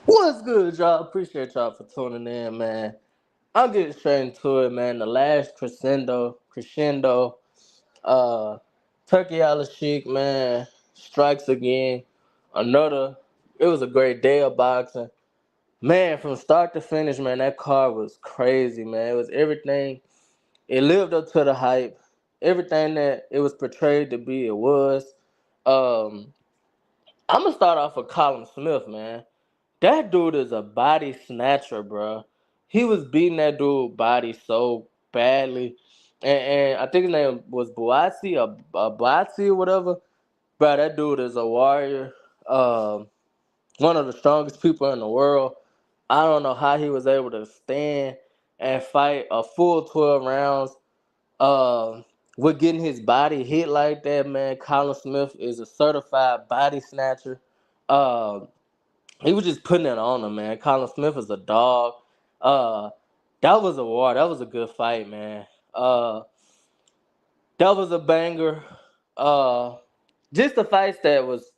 What's good, y'all? Appreciate y'all for tuning in, man. I'm getting straight into it, man. The last crescendo, uh, Turkey Al Sheik, man, strikes again. Another, it was a great day of boxing. Man, from start to finish, man, that card was crazy, man. It was everything. It lived up to the hype. Everything that it was portrayed to be, it was. Um, I'm gonna start off with Colin Smith, man. That dude is a body snatcher, bro. He was beating that dude body so badly, and I think his name was Boatsi or whatever. Bro, that dude is a warrior. One of the strongest people in the world. I don't know how he was able to stand and fight a full 12 rounds. Um, with getting his body hit like that, man. Colin Smith is a certified body snatcher. Um, he was just putting it on him, man. Colin Smith is a dog. Uh, that was a war. That was a good fight, man. Uh, that was a banger. Uh, just the fights that was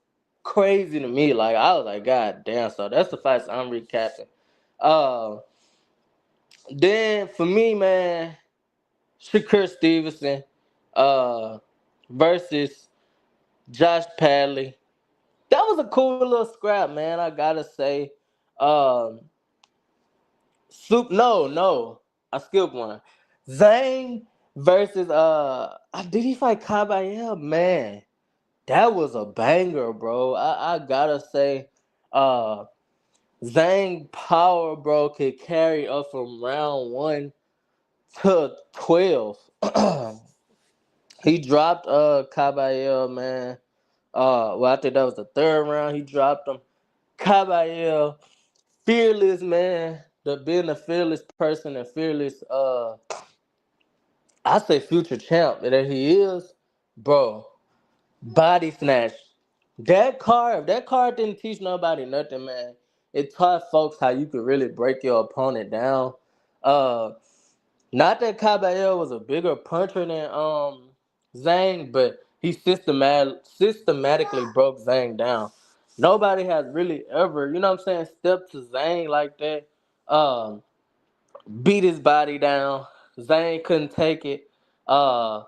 crazy to me. Like I was like, God damn. So that's the fights I'm recapping. Uh, then for me, man, Shakur Stevenson, uh, versus Josh Padley. That was a cool little scrap, man. I gotta say. Um, no. I skipped one. Zane versus did he fight Kabayel? Man, that was a banger, bro. I gotta say, uh Zane power, bro, could carry up from round one to 12. He dropped Kabayel, man. Well, I think that was the third round. He dropped him. Kabayel, fearless, man. The being a fearless person and fearless I say future champ that he is, bro. Body snatch. That card didn't teach nobody nothing, man. It taught folks how you could really break your opponent down. Uh, Not that Caballero was a bigger puncher than Zhang, but he systematically broke Zhang down. Nobody has really ever, you know what I'm saying, stepped to Zhang like that. Um, Beat his body down. Zane couldn't take it. Uh,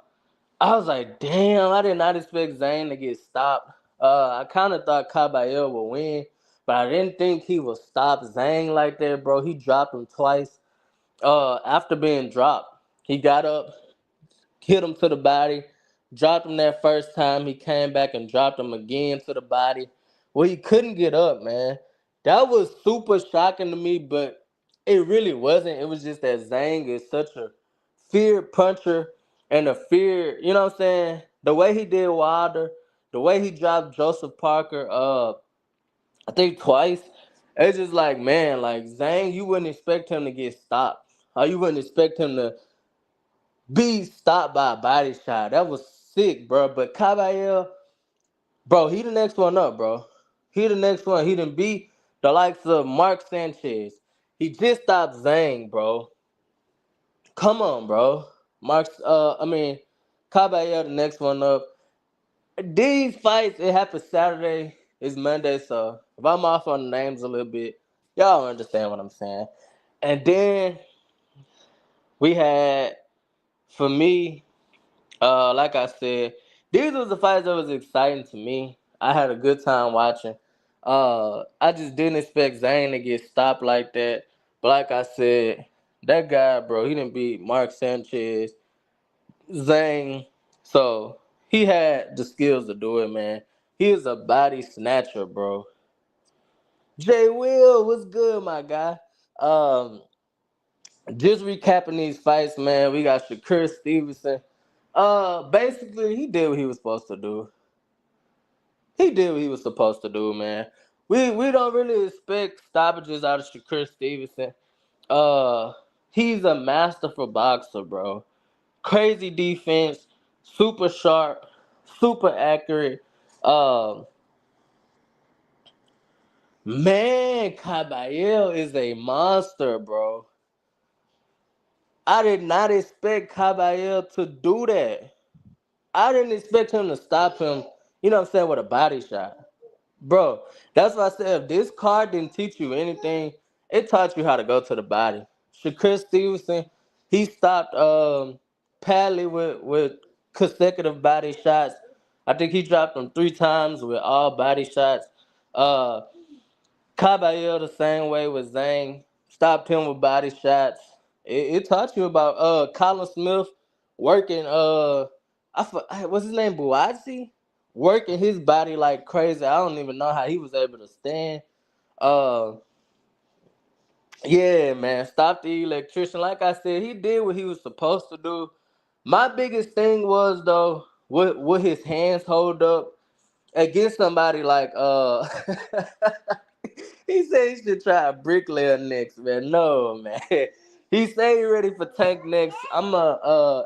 I was like, damn, I did not expect Zane to get stopped. I kind of thought Caballero would win, but I didn't think he would stop Zane like that, bro. He dropped him twice. After being dropped, he got up, hit him to the body, dropped him that first time. He came back and dropped him again to the body. Well, he couldn't get up, man. That was super shocking to me, but it really wasn't. It was just that Zhang is such a fear puncher and a fear, you know what I'm saying? The way he did Wilder, the way he dropped Joseph Parker, I think twice. It's just like, man, like Zhang, you wouldn't expect him to get stopped. Or you wouldn't expect him to be stopped by a body shot. That was sick, bro. But Caballero, bro, he the next one up, bro. He the next one. He done beat the likes of Mark Sanchez. He just stopped Zhang, bro. Come on, bro. Caballero the next one up. These fights, it happened Saturday. It's Monday, so if I'm off on the names a little bit, y'all understand what I'm saying. And then we had, for me, like I said, these was the fights that was exciting to me. I had a good time watching. I just didn't expect Zane to get stopped like that. But like I said, that guy, bro, he didn't beat Mark Sanchez, Zane. So he had the skills to do it, man. He is a body snatcher, bro. Jay Will, what's good, my guy? Um, just recapping these fights, man. We got Shakur Stevenson. Basically, he did what he was supposed to do. He did what he was supposed to do, man. We don't really expect stoppages out of Shakur Stevenson. Uh, he's a masterful boxer, bro. Crazy defense, super sharp, super accurate. Um, Man, Caballero is a monster, bro. I did not expect Caballero to do that. I didn't expect him to stop him, you know what I'm saying, with a body shot. Bro, that's why I said if this card didn't teach you anything, it taught you how to go to the body. Shakur Stevenson, he stopped Padley with consecutive body shots. I think he dropped him 3 times with all body shots. Uh Caballero the same way with Zhang. Stopped him with body shots. It taught you about Colin Smith working what's his name, Buatsi? Working his body like crazy. I don't even know how he was able to stand. Uh yeah, man. Stop the electrician. Like I said, he did what he was supposed to do. My biggest thing was though, would his hands hold up against somebody like he said he should try a bricklayer next, man. No, man. He said he ready for Tank next. I'm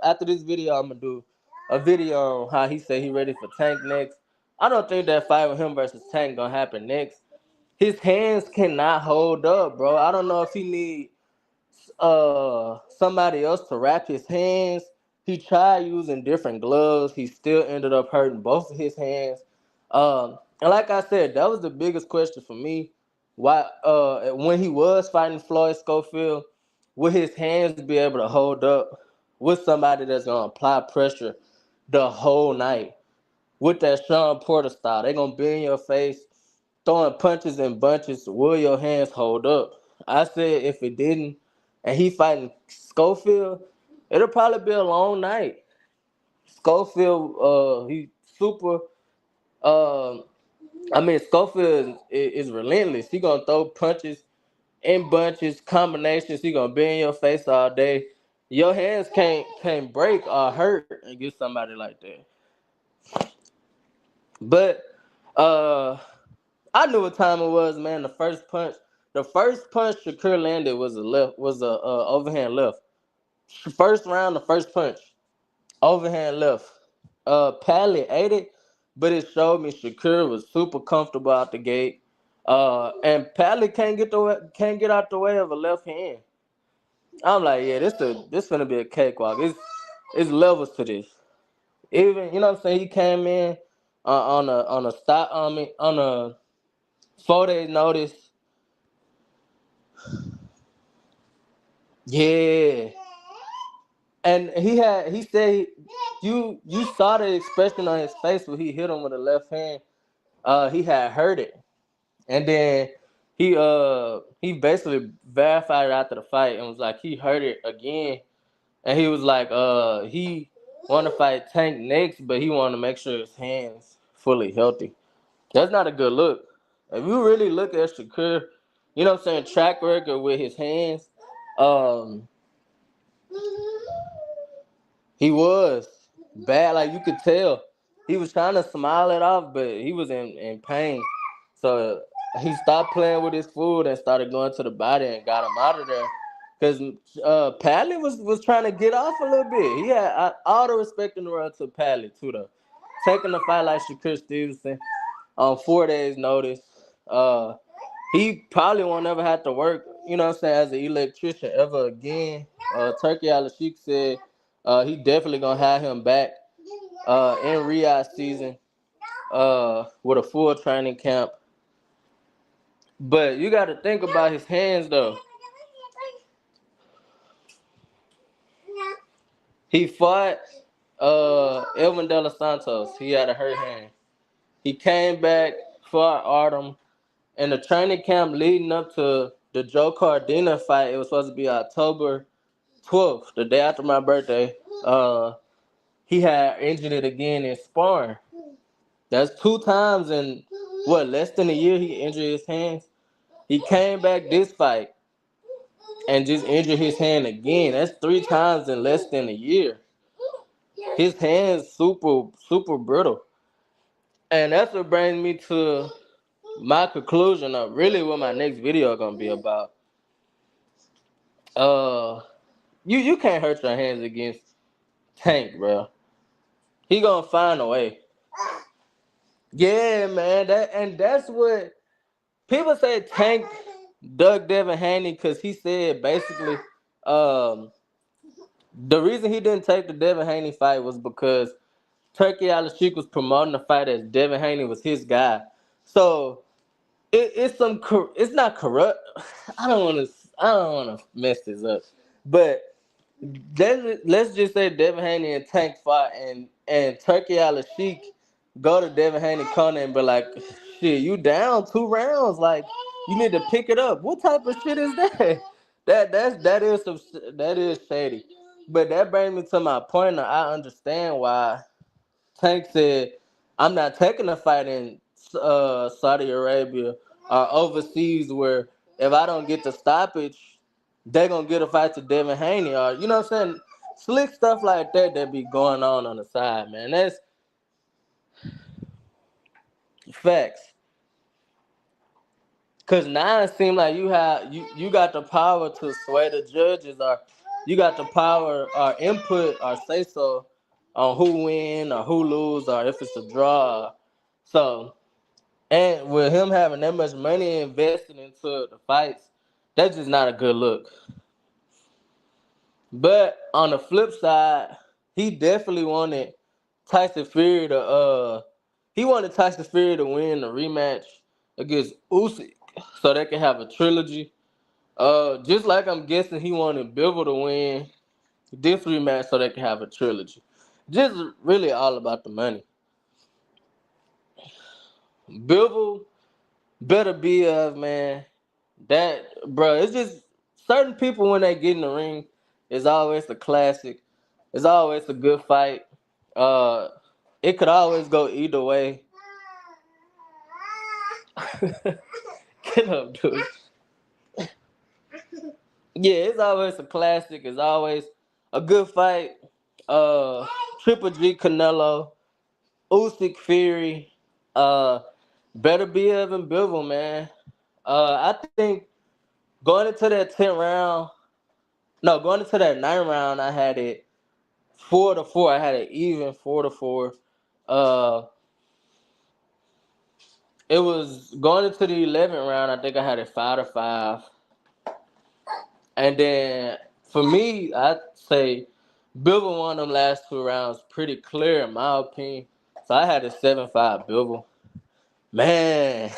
after this video I'm gonna do a video on how he said he ready for Tank next. I don't think that fight with him versus Tank gonna happen next. His hands cannot hold up, bro. I don't know if he need somebody else to wrap his hands. He tried using different gloves. He still ended up hurting both of his hands. And like I said, that was the biggest question for me. Why when he was fighting Floyd Schofield, would his hands be able to hold up with somebody that's gonna apply pressure the whole night? With that Sean Porter style, they gonna be in your face, throwing punches and bunches. Will your hands hold up? I said if it didn't, and he fighting Schofield, it'll probably be a long night. Schofield, he super. Uh, I mean, Schofield is relentless. He gonna throw punches in bunches, combinations. He gonna be in your face all day. Your hands can't break or hurt against somebody like that. But uh, I knew what time it was, man. The first punch Shakur landed was a overhand left. First round, the first punch, overhand left. Pally ate it, but it showed me Shakur was super comfortable out the gate. And Pally can't get out the way of a left hand. I'm like, yeah, this finna be a cakewalk. It's levels to this. Even you know what I'm saying. He came in on a stop on a 4 days notice. Yeah, and he said you saw the expression on his face when he hit him with the left hand. He had heard it, and then he basically verified it after the fight and was like he heard it again, and he was like he want to fight Tank next, but he want to make sure his hands fully healthy. That's not a good look. If you really look at Shakur, you know what I'm saying, track record with his hands, um, he was bad. Like you could tell, he was trying to smile it off, but he was in pain. So he stopped playing with his food and started going to the body and got him out of there. Cause Padley was trying to get off a little bit. He had all the respect in the world to Padley too, though. Taking the fight like Shakur Stevenson on 4 days notice. Uh, he probably won't ever have to work, you know what I'm saying, as an electrician ever again. Turkey Al Sheik said he definitely gonna have him back in Riyadh season with a full training camp. But you got to think about his hands though. He fought Elvin De Los Santos. He had a hurt hand. He came back, fought Artem. In the training camp leading up to the Joe Cardina fight, it was supposed to be October 12th, the day after my birthday. He had injured it again in sparring. That's 2 times in less than a year he injured his hands. He came back this fight and just injured his hand again. That's 3 times in less than a year. His hands super brittle. And that's what brings me to my conclusion of really what my next video gonna be about. Uh you can't hurt your hands against Tank, bro. He gonna find a way. Yeah, man. That's what people say. Tank dug Devin Haney because he said basically, um, the reason he didn't take the Devin Haney fight was because Turkey Al Sheik was promoting the fight as Devin Haney was his guy. So it's not corrupt. I don't want to mess this up, but let's just say Devin Haney and Tank fought, and Turkey Al Sheik go to Devin Haney corner and be like, "Shit, you down 2 rounds? Like, you need to pick it up." What type of shit is that? That is shady. But that brings me to my point. I understand why Tank said, "I'm not taking a fight in Saudi Arabia or overseas where if I don't get the stoppage, they gonna get a fight to Devin Haney, or you know what I'm saying." Slick stuff like that be going on the side, man. That's facts. Cause now it seems like you got the power to sway the judges, or you got the power or input or say so on who win or who lose or if it's a draw. So, and with him having that much money invested into the fights, that's just not a good look. But on the flip side, he definitely wanted Tyson Fury to he wanted Tyson Fury to win the rematch against Usyk so they can have a trilogy. Just like I'm guessing he wanted Bivol to win this rematch so they can have a trilogy. Just really all about the money. Bivol better be man. That bro, it's just certain people when they get in the ring, it's always a classic. It's always a good fight. Uh, it could always go either way. Get up, dude. Yeah, it's always a classic. It's always a good fight. Uh, Triple G Canelo, Usyk Fury. Uh, Beterbiev and Bivol, man. I think going into that 10th round, no, going into that 9th round, I had it 4-4. I had it even 4-4. Uh, it was going into the 11th round. I think I had it 5-5. And then for me, I'd say Bivol won them last 2 rounds pretty clear in my opinion. So I had it 7-5 Bivol. Man,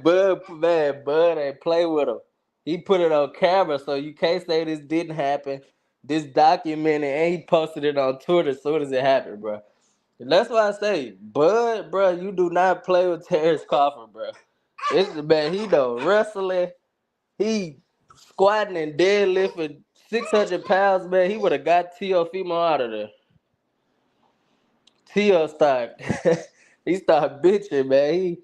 Bud ain't play with him. He put it on camera, so you can't say this didn't happen. This documented, and he posted it on Twitter as soon as it happened, bro. And that's why I say, Bud, bro, you do not play with Terrence Crawford, bro. It's the man. He know wrestling. He squatting and deadlifting 600 pounds, man. He would have got Teofimo out of there. Tio start, he started bitching, man.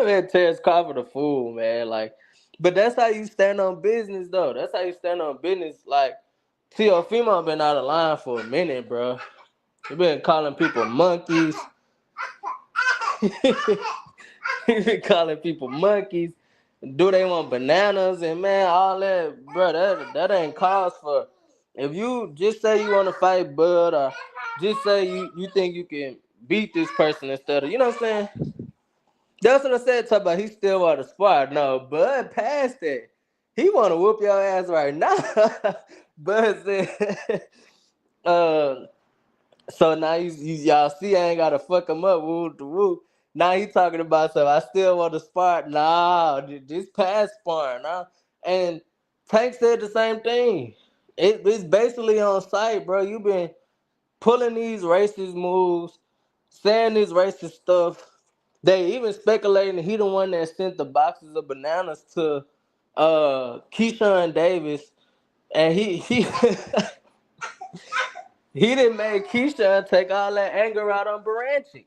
Man, Terrence Crawford a fool, man. Like, but that's how you stand on business, though. That's how you stand on business. Like, Teofimo been out of line for a minute, bro. He been calling people monkeys. He been calling people monkeys. Do they want bananas and man, all that, bro? That ain't cause for. If you just say you want to fight Bud, or just say you think you can beat this person instead of, you know what I'm saying? That's what I said. Talk about he still want to spar. No, Bud passed that. He want to whoop your ass right now. Bud said, uh, so now y'all see I ain't gotta fuck him up. Woo to woo. Now he talking about something. I still want to spar. Nah, just pass sparring. Nah. And Tank said the same thing. It's basically on site, bro. You been pulling these racist moves, saying this racist stuff. They even speculating he the one that sent the boxes of bananas to Keyshawn Davis, and he he didn't make Keyshawn take all that anger out on Baranchik.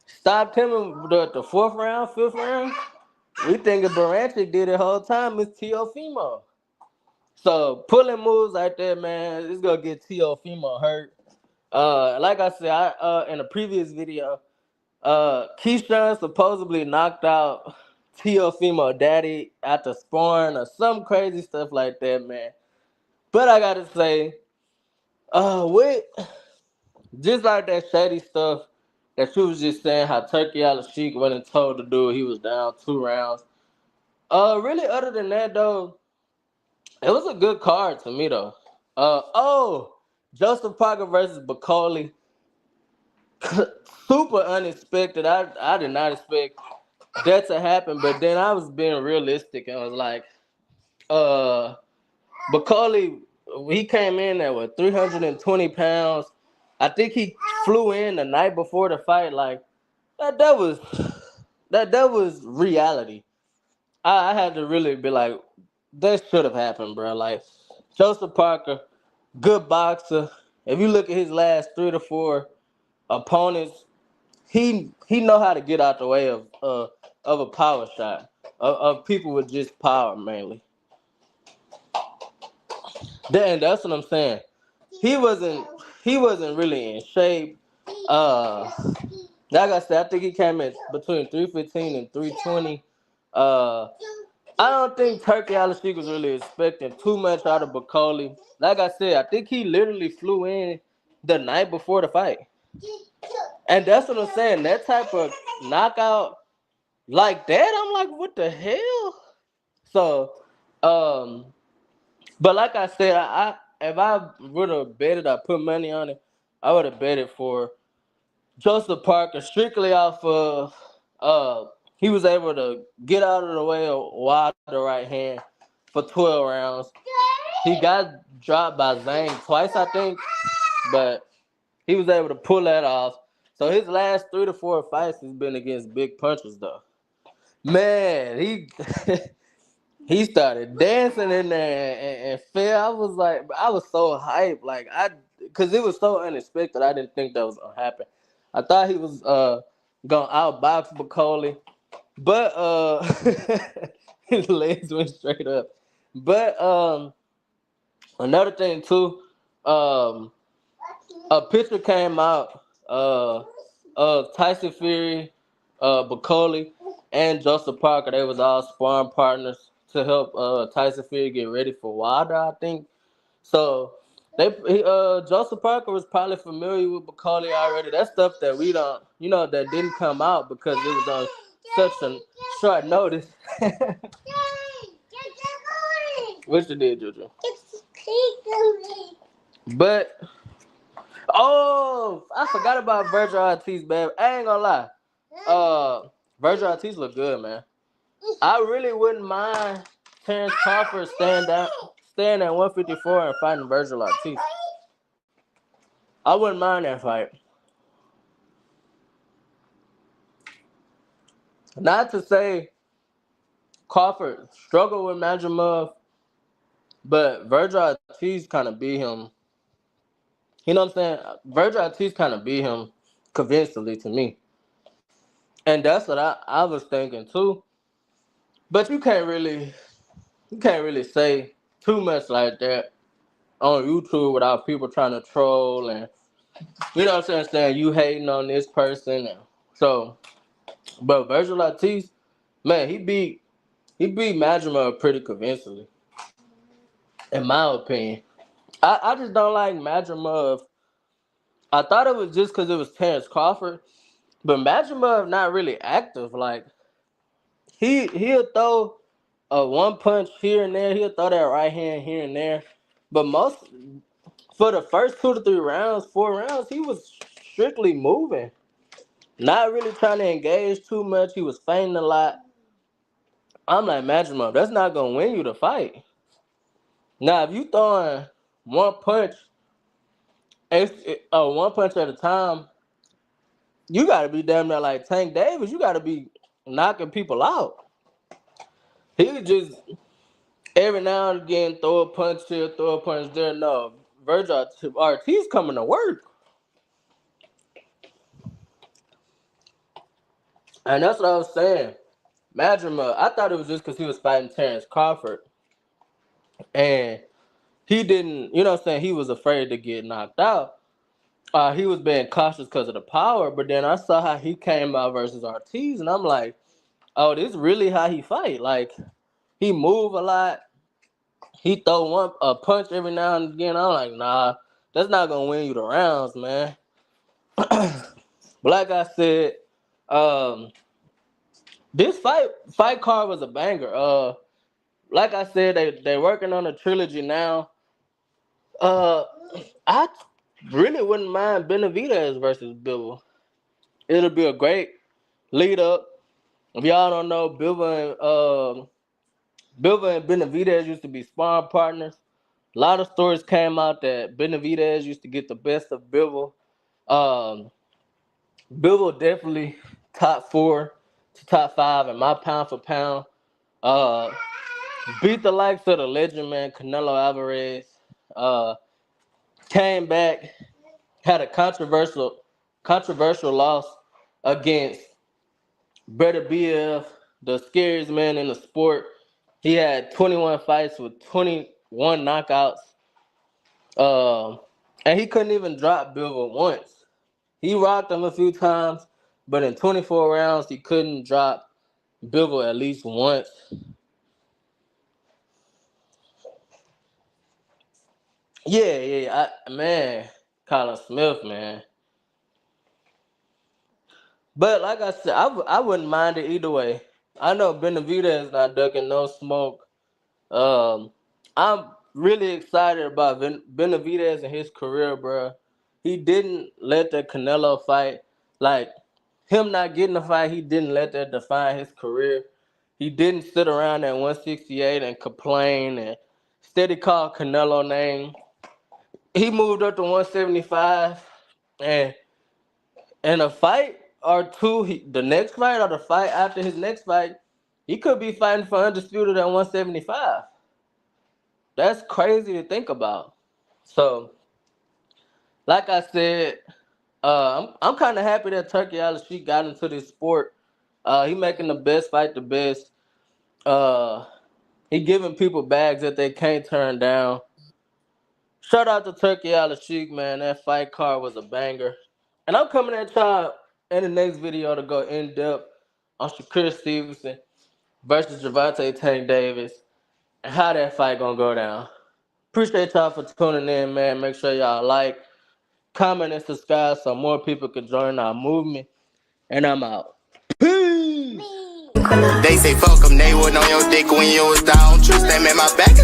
Stopped him in the 4th round, 5th round. We thinking Baranchik did it the whole time. It's Teofimo. So pulling moves like that, man, it's gonna get Teofimo hurt. Like I said, I in a previous video, Keyshawn supposedly knocked out Teofimo daddy after sparring or some crazy stuff like that, man. But I gotta say, with just like that shady stuff that you was just saying, how Turkey Al Sheik went and told the dude he was down 2 rounds. Really, other than that though, it was a good card to me though. Oh, Joseph Parker versus Bacoli. Super unexpected. I did not expect that to happen, but then I was being realistic and was like, uh, Bacoli, he came in at what 320 pounds. I think he flew in the night before the fight. Like that was that was reality. I had to really be like, that should have happened, bro. Like Joseph Parker, good boxer. If you look at his last 3 to 4 opponents, he know how to get out the way of a power shot of people with just power mainly. Then that's what I'm saying. He wasn't he wasn't really in shape. Uh, like I said, I think he came in between 315 and 320. Uh, I don't think Turkey Alashik was really expecting too much out of Bacoli. Like I said, I think he literally flew in the night before the fight. And that's what I'm saying. That type of knockout like that, I'm like, what the hell? So, um, but like I said, I if I would have betted, I put money on it, I would have betted for Joseph Parker strictly off of he was able to get out of the way of Wilder right hand for 12 rounds. He got dropped by Zhang twice, I think, but he was able to pull that off. So his last 3 to 4 fights has been against big punchers though. Man, he he started dancing in there and fell. I was like, I was so hyped, like because it was so unexpected. I didn't think that was gonna happen. I thought he was gonna outbox Bacoli, but his legs went straight up. But another thing too, um, a picture came out of Tyson Fury, Bacoli, and Joseph Parker. They was all sparring partners to help Tyson Fury get ready for Wilder, I think. So Joseph Parker was probably familiar with Bacoli already. That's stuff that we don't, that didn't come out because it was on such a short notice. What you did, Juju? But I forgot about Virgil Ortiz, man. I ain't gonna lie. Virgil Ortiz look good, man. I really wouldn't mind Terrence Crawford staying at 154 and fighting Virgil Ortiz. I wouldn't mind that fight. Not to say Crawford struggled with Madrimov, but Virgil Ortiz kind of beat him. You know what I'm saying? Virgil Ortiz kind of beat him convincingly to me. And that's what I was thinking too. But you can't really say too much like that on YouTube without people trying to troll and you know what I'm saying you hating on this person. And so, but Virgil Ortiz, man, he beat Madrimov pretty convincingly, in my opinion. I just don't like Madrimov. I thought it was just because it was Terrence Crawford, but Madrimov not really active. Like he'll throw a one punch here and there. He'll throw that right hand here and there. But for the first 2 to 3 rounds, 4 rounds, he was strictly moving, not really trying to engage too much. He was feigning a lot. I'm like, Madrimov, that's not gonna win you the fight. Now, if you throwing one punch, one punch at a time, you gotta be damn near like Tank Davis. You gotta be knocking people out. He would just every now and again throw a punch here, throw a punch there. No, Virgil Ortiz coming to work, and that's what I was saying. Madrimov, I thought it was just because he was fighting Terrence Crawford, and he didn't, you know what I'm saying, he was afraid to get knocked out. He was being cautious because of the power, but then I saw how he came out versus Ortiz, and I'm like, oh, this is really how he fight. Like, he move a lot. He throw a punch every now and again. I'm like, nah, that's not gonna win you the rounds, man. But like I said, um, this fight card was a banger. Like I said, they working on a trilogy now. Uh, I really wouldn't mind Benavidez versus Bivol. It'll be a great lead up. If y'all don't know, Bivol and Benavidez used to be sparring partners. A lot of stories came out that Benavidez used to get the best of Bivol. Um, Bivol definitely top 4 to top 5 in my pound for pound. Uh, beat the likes of the legend man Canelo Alvarez. Uh, came back, had a controversial loss against Beterbiev, the scariest man in the sport. He had 21 fights with 21 knockouts. And he couldn't even drop Bivol once. He rocked him a few times, but in 24 rounds, he couldn't drop Bivol at least once. Man, Colin Smith, man. But like I said, I wouldn't mind it either way. I know Benavidez is not ducking no smoke. I'm really excited about Benavidez and his career, bro. He didn't let the Canelo fight, like him not getting the fight, he didn't let that define his career. He didn't sit around at 168 and complain and steady call Canelo name. He moved up to 175 and in a fight or two, the next fight or the fight after his next fight, he could be fighting for undisputed at 175. That's crazy to think about. So, like I said, I'm kind of happy that Turkey Al-Sheikh got into this sport. He making the best fight the best. Uh, he giving people bags that they can't turn down. Shout out to Turkey Al-Sheikh, man. That fight card was a banger. And I'm coming at y'all in the next video to go in depth on Shakur Stevenson versus Gervonta Tank Davis and how that fight gonna go down. Appreciate y'all for tuning in, man. Make sure y'all like, comment, and subscribe so more people can join our movement. And I'm out. Peace! They say fuck them, they wasn't on your dick when you was down. Trust them in my back.